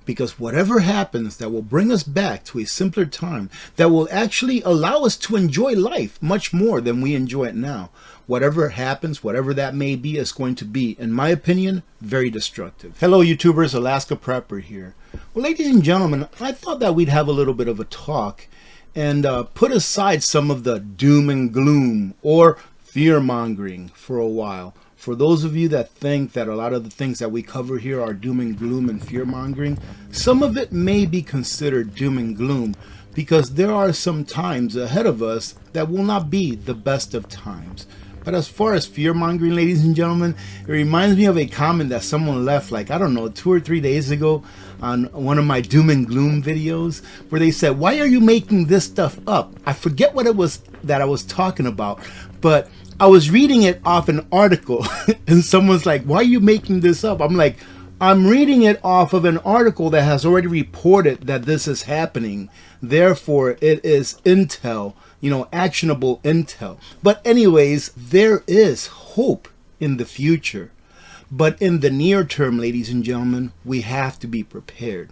Because whatever happens that will bring us back to a simpler time, that will actually allow us to enjoy life much more than we enjoy it now. Whatever happens, whatever that may be, is going to be, in my opinion, very destructive. Hello YouTubers, Alaska Prepper here. Well, ladies and gentlemen, I thought that we'd have a little bit of a talk and put aside some of the doom and gloom or fear-mongering for a while. For those of you that think that a lot of the things that we cover here are doom and gloom and fear-mongering, some of it may be considered doom and gloom because there are some times ahead of us that will not be the best of times. But as far as fear-mongering, ladies and gentlemen, it reminds me of a comment that someone left, like, I don't know, 2 or 3 days ago on one of my doom and gloom videos, where they said, why are you making this stuff up? I forget what it was that I was talking about, but I was reading it off an article and someone's like, why are you making this up? I'm like, I'm reading it off of an article that has already reported that this is happening. Therefore, it is intel, actionable intel. But anyways, there is hope in the future. But in the near term, ladies and gentlemen, we have to be prepared.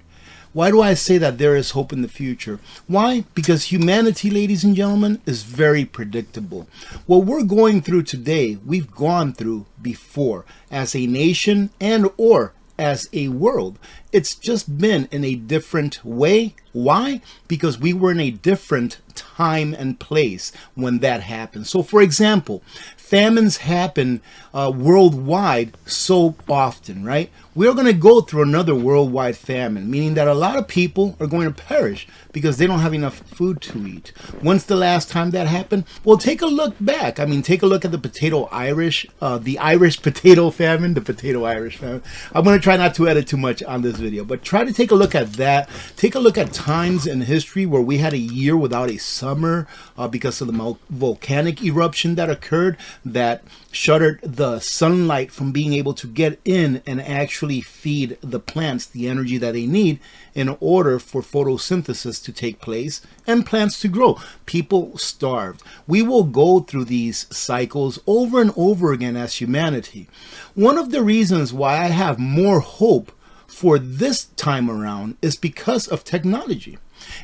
Why do I say that there is hope in the future? Why? Because humanity, ladies and gentlemen, is very predictable. What we're going through today, we've gone through before as a nation and or as a world. It's just been in a different way. Why? Because we were in a different time and place when that happened. So for example, famines happen worldwide so often, right? We're going to go through another worldwide famine, meaning that a lot of people are going to perish because they don't have enough food to eat. When's the last time that happened? Well, take a look back. I mean, take a look at the Irish potato famine, the potato Irish famine. I'm going to try not to edit too much on this video, but try to take a look at that. Take a look at times in history where we had a year without a summer because of the volcanic eruption that occurred that shuttered the sunlight from being able to get in and actually feed the plants the energy that they need in order for photosynthesis to take place and plants to grow. People starved. We will go through these cycles over and over again as humanity. One of the reasons why I have more hope for this time around is because of technology.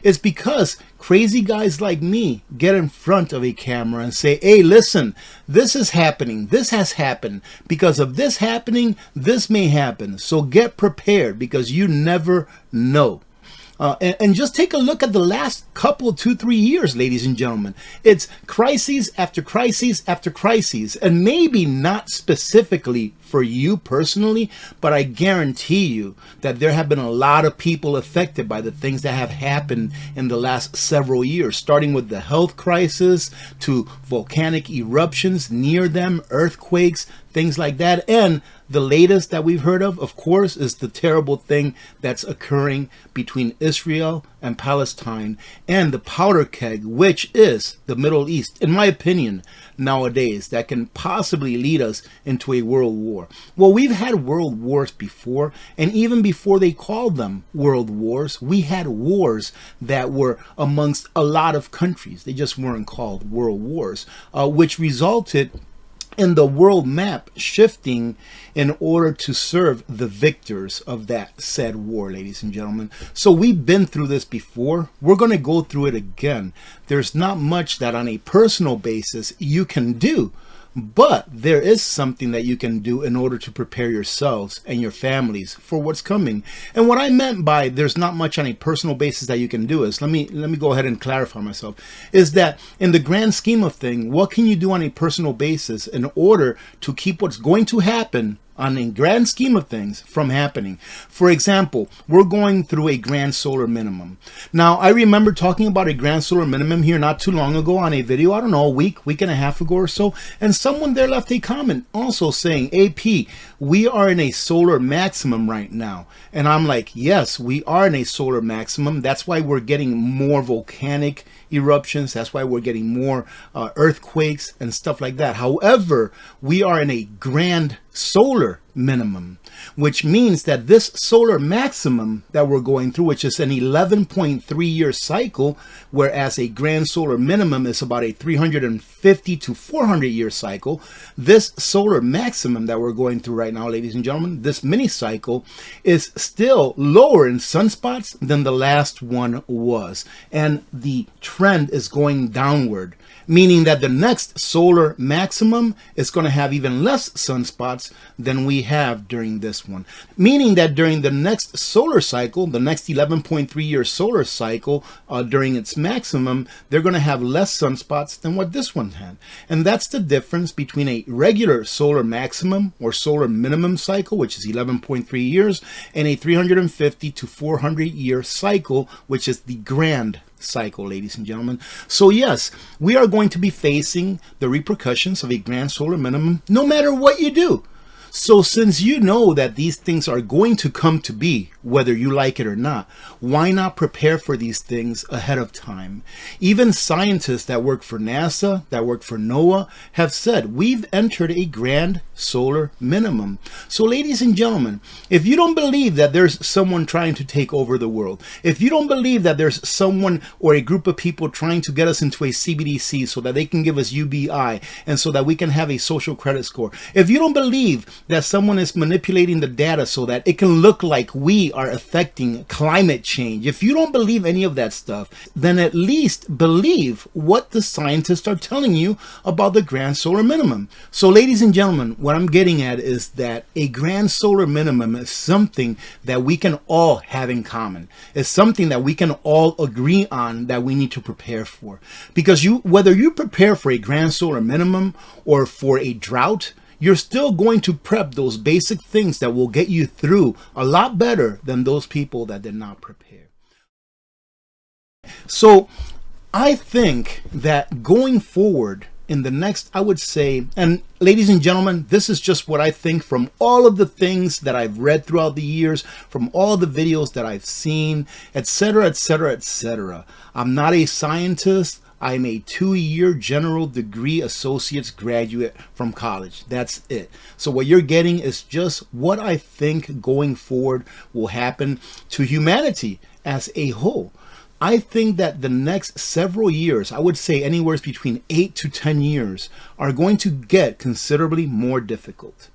It's because crazy guys like me get in front of a camera and say, hey, listen, this is happening. This has happened. Because of this happening, this may happen. So get prepared because you never know. And just take a look at the last couple, 2-3 years, ladies and gentlemen. It's crises after crises after crises. And maybe not specifically for you personally, but I guarantee you that there have been a lot of people affected by the things that have happened in the last several years, starting with the health crisis to volcanic eruptions near them, earthquakes, things like that. And the latest that we've heard of course, is the terrible thing that's occurring between Israel and Palestine and the powder keg, which is the Middle East, in my opinion, nowadays, that can possibly lead us into a world war. Well, we've had world wars before, and even before they called them world wars, we had wars that were amongst a lot of countries. They just weren't called world wars, which resulted in the world map shifting in order to serve the victors of that said war, ladies and gentlemen. So we've been through this before. We're going to go through it again. There's not much that on a personal basis you can do, but there is something that you can do in order to prepare yourselves and your families for what's coming. And what I meant by there's not much on a personal basis that you can do is, let me go ahead and clarify myself, is that in the grand scheme of things, what can you do on a personal basis in order to keep what's going to happen on a grand scheme of things from happening? For example, we're going through a grand solar minimum. Now, I remember talking about a grand solar minimum here not too long ago on a video, I don't know, a week and a half ago or so, and someone there left a comment also saying, AP, we are in a solar maximum right now. And I'm like, yes, we are in a solar maximum. That's why we're getting more volcanic eruptions. That's why we're getting more earthquakes and stuff like that. However, we are in a grand solar minimum. which means that this solar maximum that we're going through, which is an 11.3-year cycle, whereas a grand solar minimum is about a 350 to 400-year cycle, this solar maximum that we're going through right now, ladies and gentlemen, this mini cycle is still lower in sunspots than the last one was. And the trend is going downward, meaning that the next solar maximum is going to have even less sunspots than we have during this one. Meaning that during the next solar cycle, the next 11.3-year solar cycle, during its maximum, they're going to have less sunspots than what this one had. And that's the difference between a regular solar maximum or solar minimum cycle, which is 11.3 years, and a 350 to 400-year cycle, which is the grand cycle, ladies and gentlemen. So yes, we are going to be facing the repercussions of a grand solar minimum no matter what you do. So since you know that these things are going to come to be, whether you like it or not, why not prepare for these things ahead of time? Even scientists that work for NASA, that work for NOAA, have said we've entered a grand solar minimum. So ladies and gentlemen, if you don't believe that there's someone trying to take over the world, if you don't believe that there's someone or a group of people trying to get us into a CBDC so that they can give us UBI and so that we can have a social credit score, if you don't believe that someone is manipulating the data so that it can look like we are affecting climate change, if you don't believe any of that stuff, then at least believe what the scientists are telling you about the grand solar minimum. So ladies and gentlemen, what I'm getting at is that a grand solar minimum is something that we can all have in common. It's something that we can all agree on that we need to prepare for. Because whether you prepare for a grand solar minimum or for a drought, you're still going to prep those basic things that will get you through a lot better than those people that did not prepare. So I think that going forward in the next, I would say, and ladies and gentlemen, this is just what I think from all of the things that I've read throughout the years, from all the videos that I've seen, etc., etc., etc. I'm not a scientist. I'm a 2-year general degree associate's graduate from college. That's it. So what you're getting is just what I think going forward will happen to humanity as a whole. I think that the next several years, I would say anywhere between 8 to 10 years, are going to get considerably more difficult.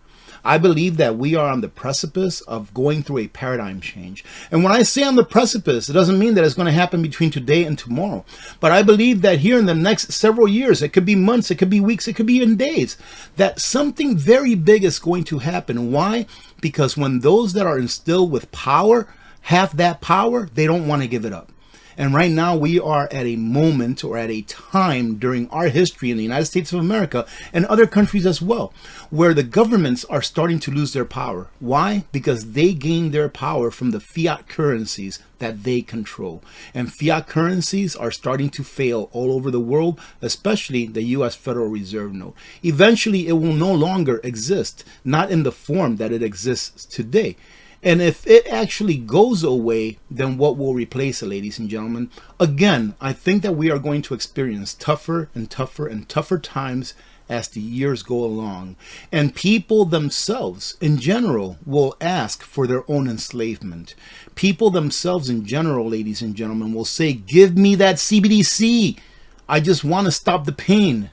I believe that we are on the precipice of going through a paradigm change. And when I say on the precipice, it doesn't mean that it's going to happen between today and tomorrow. But I believe that here in the next several years, it could be months, it could be weeks, it could be in days, that something very big is going to happen. Why? Because when those that are instilled with power have that power, they don't want to give it up. And right now we are at a moment or at a time during our history in the United States of America and other countries as well, where the governments are starting to lose their power. Why? Because they gain their power from the fiat currencies that they control. And fiat currencies are starting to fail all over the world, especially the US Federal Reserve note. Eventually it will no longer exist, not in the form that it exists today. And if it actually goes away, then what will replace it, ladies and gentlemen? Again, I think that we are going to experience tougher and tougher and tougher times as the years go along. And people themselves, in general, will ask for their own enslavement. People themselves, in general, ladies and gentlemen, will say, give me that CBDC. I just want to stop the pain.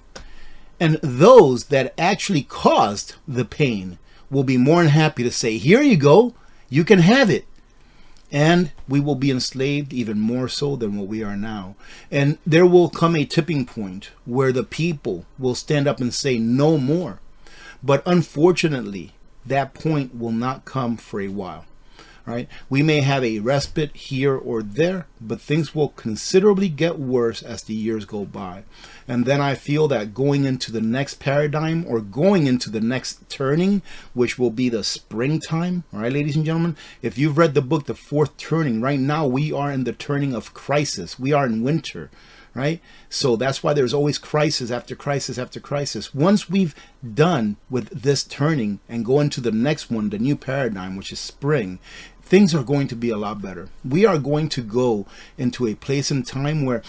And those that actually caused the pain will be more than happy to say, here you go. You can have it. And we will be enslaved even more so than what we are now. And there will come a tipping point where the people will stand up and say no more. But unfortunately, that point will not come for a while. Right? We may have a respite here or there, but things will considerably get worse as the years go by. And then I feel that going into the next paradigm or going into the next turning, which will be the springtime, all right, ladies and gentlemen, if you've read the book, The Fourth Turning, right now we are in the turning of crisis. We are in winter. Right? So that's why there's always crisis after crisis after crisis. Once we've done with this turning and go into the next one, the new paradigm, which is spring, things are going to be a lot better. We are going to go into a place in time where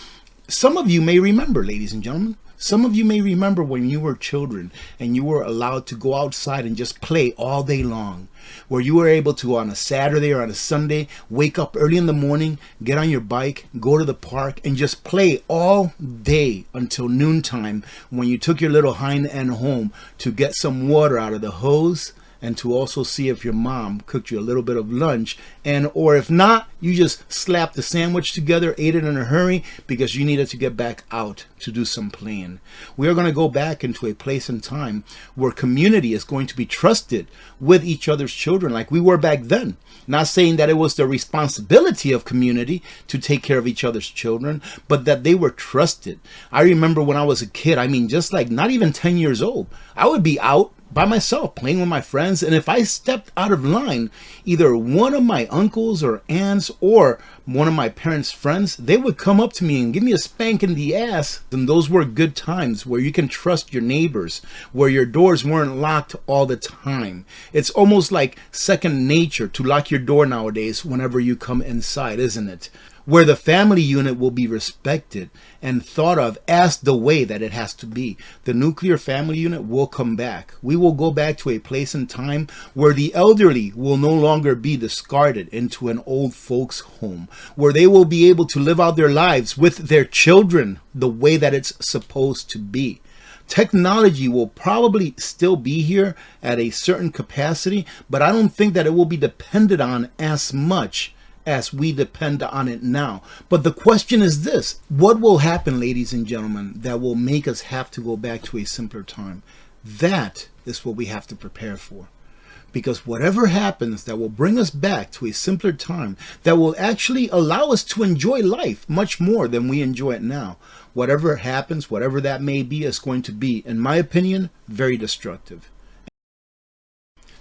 Some of you may remember, ladies and gentlemen, some of you may remember when you were children and you were allowed to go outside and just play all day long, where you were able to, on a Saturday or on a Sunday, wake up early in the morning, get on your bike, go to the park, and just play all day until noontime, when you took your little hind end home to get some water out of the hose, and to also see if your mom cooked you a little bit of lunch, and or if not, you just slapped the sandwich together, ate it in a hurry because you needed to get back out to do some playing. We are going to go back into a place and time where community is going to be trusted with each other's children like we were back then. Not saying that it was the responsibility of community to take care of each other's children, but that they were trusted. I remember when I was a kid, I mean, just like not even 10 years old, I would be out by myself playing with my friends, and if I stepped out of line, either one of my uncles or aunts or one of my parents' friends, they would come up to me and give me a spank in the ass. And those were good times where you can trust your neighbors, where your doors weren't locked all the time. It's almost like second nature to lock your door nowadays whenever you come inside, isn't it? Where the family unit will be respected and thought of as the way that it has to be. The nuclear family unit will come back. We will go back to a place and time where the elderly will no longer be discarded into an old folks home, where they will be able to live out their lives with their children the way that it's supposed to be. Technology will probably still be here at a certain capacity, but I don't think that it will be depended on as much as we depend on it now. But the question is this: what will happen, ladies and gentlemen, that will make us have to go back to a simpler time? That is what we have to prepare for. Because whatever happens that will bring us back to a simpler time, that will actually allow us to enjoy life much more than we enjoy it now, whatever happens, whatever that may be, is going to be, in my opinion, very destructive.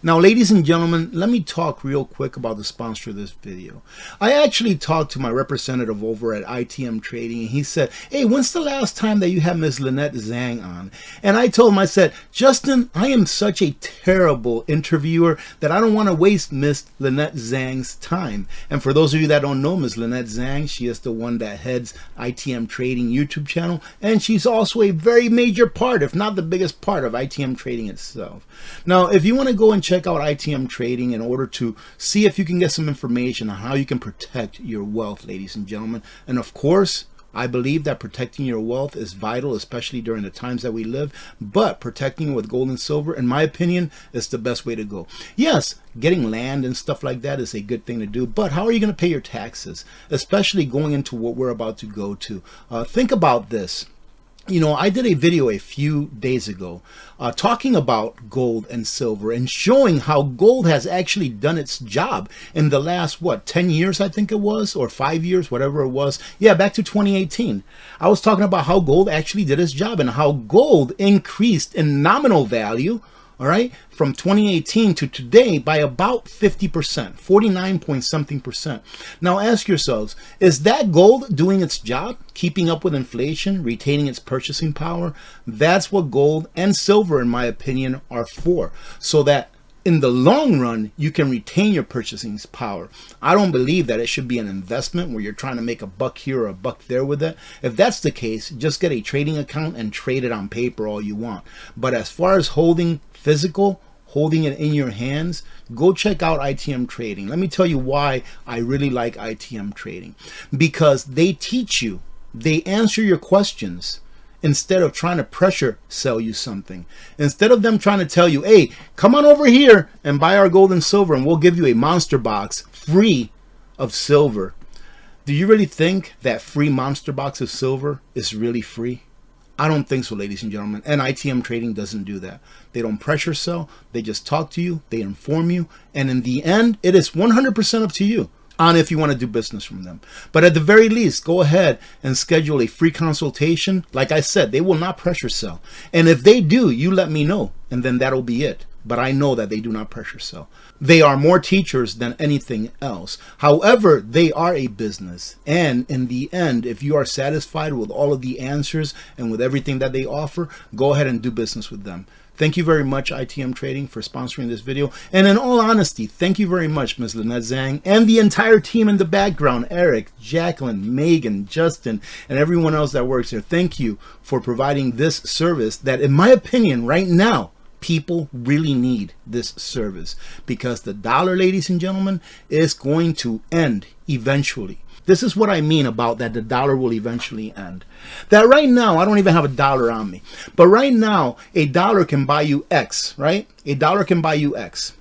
Now, ladies and gentlemen, let me talk real quick about the sponsor of this video. I actually talked to my representative over at ITM Trading, and he said, hey, when's the last time that you had Ms. Lynette Zhang on? And I told him, I said, Justin, I am such a terrible interviewer that I don't want to waste Ms. Lynette Zhang's time. And for those of you that don't know Ms. Lynette Zhang, she is the one that heads ITM Trading YouTube channel, and she's also a very major part, if not the biggest part, of ITM Trading itself. Now, if you want to go and check out ITM Trading in order to see if you can get some information on how you can protect your wealth, ladies and gentlemen. And of course, I believe that protecting your wealth is vital, especially during the times that we live. But protecting with gold and silver, in my opinion, is the best way to go. Yes, getting land and stuff like that is a good thing to do. But how are you going to pay your taxes, especially going into what we're about to go to? Think about this. You know, I did a video a few days ago talking about gold and silver and showing how gold has actually done its job in the last, 10 years, I think it was, or 5 years, whatever it was. Yeah, back to 2018. I was talking about how gold actually did its job and how gold increased in nominal value, all right, from 2018 to today by about 50%, 49 point something percent. Now ask yourselves, is that gold doing its job, keeping up with inflation, retaining its purchasing power? That's what gold and silver, in my opinion, are for, so that in the long run, you can retain your purchasing power. I don't believe that it should be an investment where you're trying to make a buck here or a buck there with it. If that's the case, just get a trading account and trade it on paper all you want. But as far as holding physical, holding it in your hands, go check out ITM Trading. Let me tell you why I really like ITM Trading. Because they teach you, they answer your questions, instead of trying to pressure sell you something. Instead of them trying to tell you, hey, come on over here and buy our gold and silver and we'll give you a monster box free of silver. Do you really think that free monster box of silver is really free? I don't think so, ladies and gentlemen. And ITM Trading doesn't do that. They don't pressure sell. They just talk to you. They inform you. And in the end, it is 100% up to you on if you want to do business from them. But at the very least, go ahead and schedule a free consultation. Like I said, they will not pressure sell. And if they do, you let me know, and then that'll be it. But I know that they do not pressure sell. They are more teachers than anything else. However, they are a business. And in the end, if you are satisfied with all of the answers and with everything that they offer, go ahead and do business with them. Thank you very much, ITM Trading, for sponsoring this video. And in all honesty, thank you very much, Ms. Lynette Zhang, and the entire team in the background, Eric, Jacqueline, Megan, Justin, and everyone else that works here. Thank you for providing this service that, in my opinion, right now, people really need this service, because the dollar, ladies and gentlemen, is going to end eventually. This is what I mean about that the dollar will eventually end. That right now, I don't even have a dollar on me, but right now, a dollar can buy you X, right? A dollar can buy you X.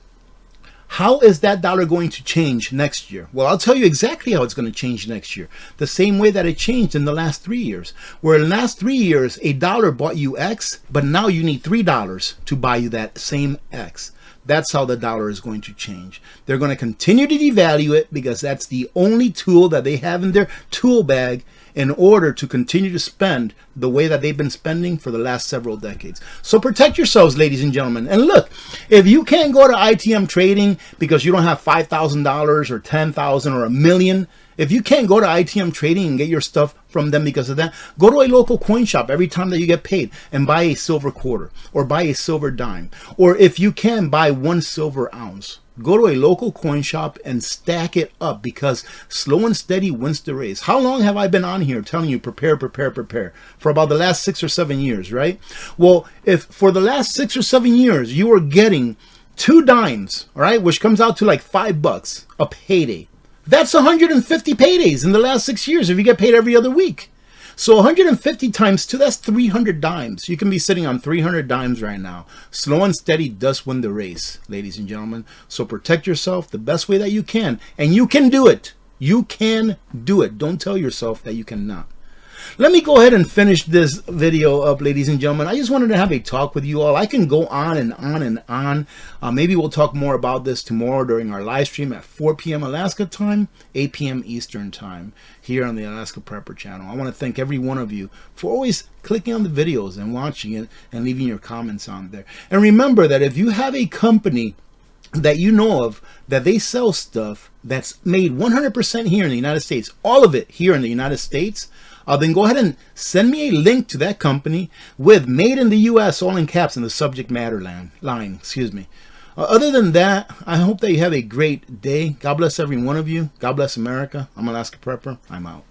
How is that dollar going to change next year? Well, I'll tell you exactly how it's going to change next year. The same way that it changed in the last 3 years. Where in the last 3 years, a dollar bought you X, but now you need $3 to buy you that same X. That's how the dollar is going to change. They're going to continue to devalue it because that's the only tool that they have in their tool bag in order to continue to spend the way that they've been spending for the last several decades. So protect yourselves, ladies and gentlemen. And look, if you can't go to ITM Trading because you don't have $5,000 or $10,000 or $1 million, if you can't go to ITM Trading and get your stuff from them because of that, go to a local coin shop every time that you get paid and buy a silver quarter or buy a silver dime. Or if you can, buy 1 silver ounce. Go to a local coin shop and stack it up, because slow and steady wins the race. How long have I been on here telling you prepare, prepare, prepare? For about the last 6 or 7 years, right? Well, if for the last 6 or 7 years you are getting 2 dimes, all right, which comes out to like $5 a payday, that's 150 paydays in the last 6 years if you get paid every other week. So 150 times 2, that's 300 dimes. You can be sitting on 300 dimes right now. Slow and steady does win the race, ladies and gentlemen. So protect yourself the best way that you can. And you can do it. You can do it. Don't tell yourself that you cannot. Let me go ahead and finish this video up, ladies and gentlemen. I just wanted to have a talk with you all. I can go on and on and on. Maybe we'll talk more about this tomorrow during our live stream at 4 p.m. Alaska time, 8 p.m. Eastern time here on the Alaska Prepper channel. I want to thank every one of you for always clicking on the videos and watching it and leaving your comments on there. And remember that if you have a company that you know of, that they sell stuff that's made 100% here in the United States, all of it here in the United States, then go ahead and send me a link to that company with "Made in the U.S." all in caps in the subject matter line. Excuse me. Other than that, I hope that you have a great day. God bless every one of you. God bless America. I'm Alaska Prepper. I'm out.